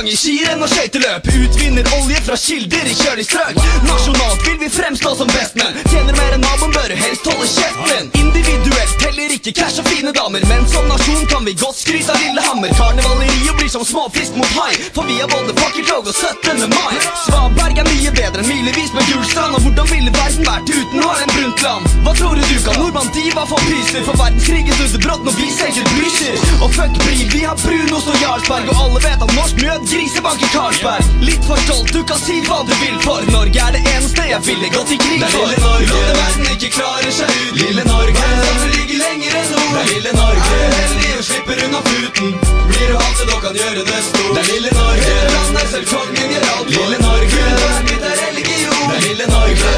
i skirenn og skøyteløp. Utvinner olje fra kilder i kjølig strøk. Nasjonalt vil vi fremstå som bestmenn. Tjener mer enn naboen, bør helst holde kjeften. Individuelt teller ikke cash og fine damer, men som nasjon kan vi godt skryte av Lillehammer. Karneval i Rio blir som småfisk mot hai, for vi har både fakkeltog og 17. mai. Svaberg er mye bedre enn milevis med Gulstrand. Og hvordan ville verden vært uten Harlem Brundtland? Hva tror du kan nordmann diva få pyser? For verdenskrigen snudde brått når vi senker blysjer. Og fuck bry, vi har Brunos og Jarlsberg, og alle vet at norsk mjød grisebank i Karlsberg. Litt for stolt, du kan si hva du vil, for Norge er det eneste jeg ville gått i krig for. Det er lille Norge, lille verden ikke klarer seg ut. Lille Norge, som ligger lenger enn nord. Det er lille Norge, heldig og slipper unna fluten. Blir du hatet og kan gjøre det stort. Det er lille Norge, landet selv kongen gjør alt. Lille Norge, mitt er religion. Det er lille Norge,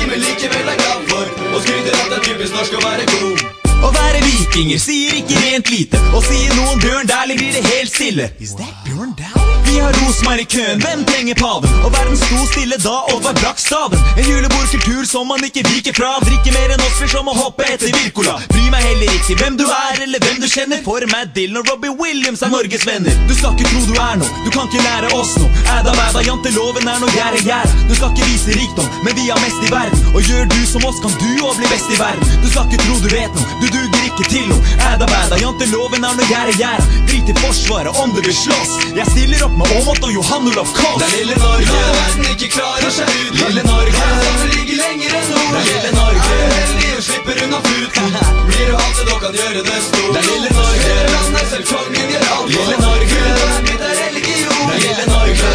men likevel er glad for og skryter at det er typisk norsk å være god. Å være vikinger sier ikke rent lite, og sier noen Bjørn Dæhlie blir det helt stille. Is that Bjørn Dæhlie? Vi har Rosmar i køen, hvem trenger paven? Og verden sto stille da Oddvar brakk staven. En julebordkultur som man ikke viker fra. Drikker mer enn oss for som å hoppe etter Wirkola. Bry meg heller ikke hvem du er eller hvem du kjenner. For meg Dylan og Robbie Williams er Norges venner. Du skal ikke tro du er noe, du kan ikke lære oss noe. Æda væda, janteloven er noe gjære. Du skal ikke vise rikdom, men vi har mest i verden. Og gjør du som oss, kan du også bli best i verden. Du skal ikke tro du vet noe, du duger ikke til noe. Æda væda, janteloven er noe gjære. Drit i forsvaret om du vil slåss. Jeg stiller opp med Åmot og Johan Olof Koss. Det er lille Norge, verden ikke klarer seg ut. Lille Norge, som ligger lenger enn nord. Det er lille Norge, heldig og slipper unna fluten. Blir du hatet og kan gjøre det stort. Det er lille Norge, landet selv kongen gjør alt. Lille Norge, mitt er religion. Det er lille Norge,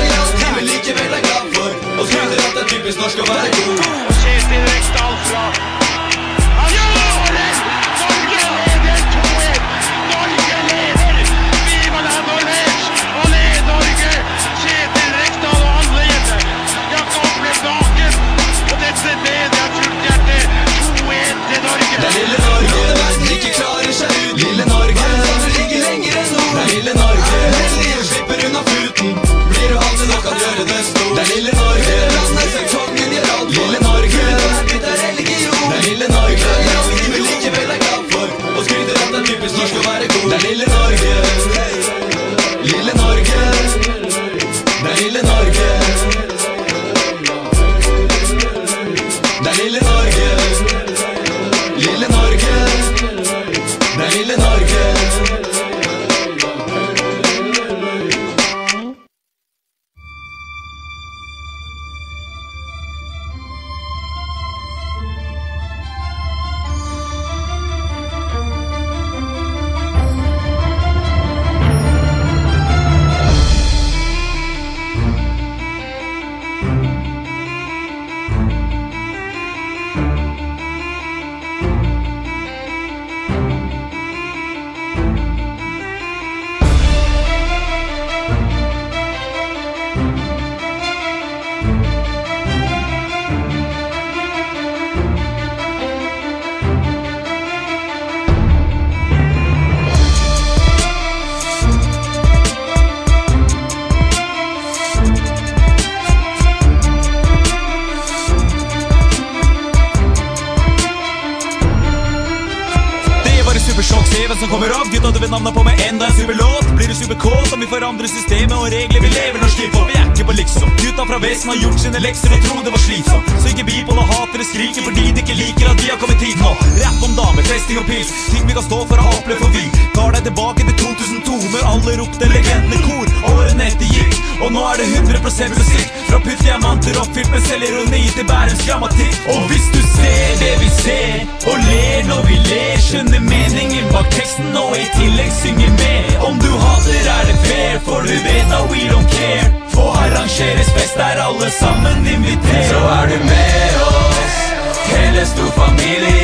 men likevel er glad for og skryter at det er typisk norsk å være god. Kjetil Rekdal fra han gjør det! Norge leder 2-1! Norge leder! Viva la Norvège! Og led Norge! Kjetil Rekdal og andre jenter. Jakob ble baken, og dette leder jeg fullt hjerte 2-1 til Norge. Det er lille Norge, verden ikke klarer seg ut. Lille Norge, som ligger lenger enn nord. Det er lille Norge, heldig og slipper unna fluten. Blir du hatet og kan gjøre det stort. Det er lille Norge, landet selv kongen gjør alt. Lille Norge, mitt er religion. Det er lille Norge, men likevel er glad for og skryter at det er typisk norsk å være god. Det er lille Norge, lille Norge. Det er lille Norge. Det er lille Norge, lille Norge. Det er lille Norge. Supersjokk-TV som kommer av. Gutta, du vet navnet på med enda en superlåt. Blir du superkåt om vi forandrer systemet og regler vi lever når styr på. Vi er ikke på liksom. Gutta fra Vesen har gjort sine lekser og tror det var slitsomt. Så ikke bi på noe hatere skriker fordi de ikke liker at de har kommet hit nå. Rapp om damer, festing og pils, ting vi kan stå for og oppleve, for vi tar deg tilbake til 2002 når alle ropte legendene kor. Årene etter gikk, og nå er det 100% musikk. Fra puttdiamanter oppfylt med selvironi til Bærums grammatikk. Og hvis du ser det vi ser, og ler når vi ler, skjønner meningen bak teksten og i tillegg synger med. Om du hater er det fair, for du vet at we don't care. Få arrangeres fest der alle sammen inviterer. Så er du med oss, hele stor familie.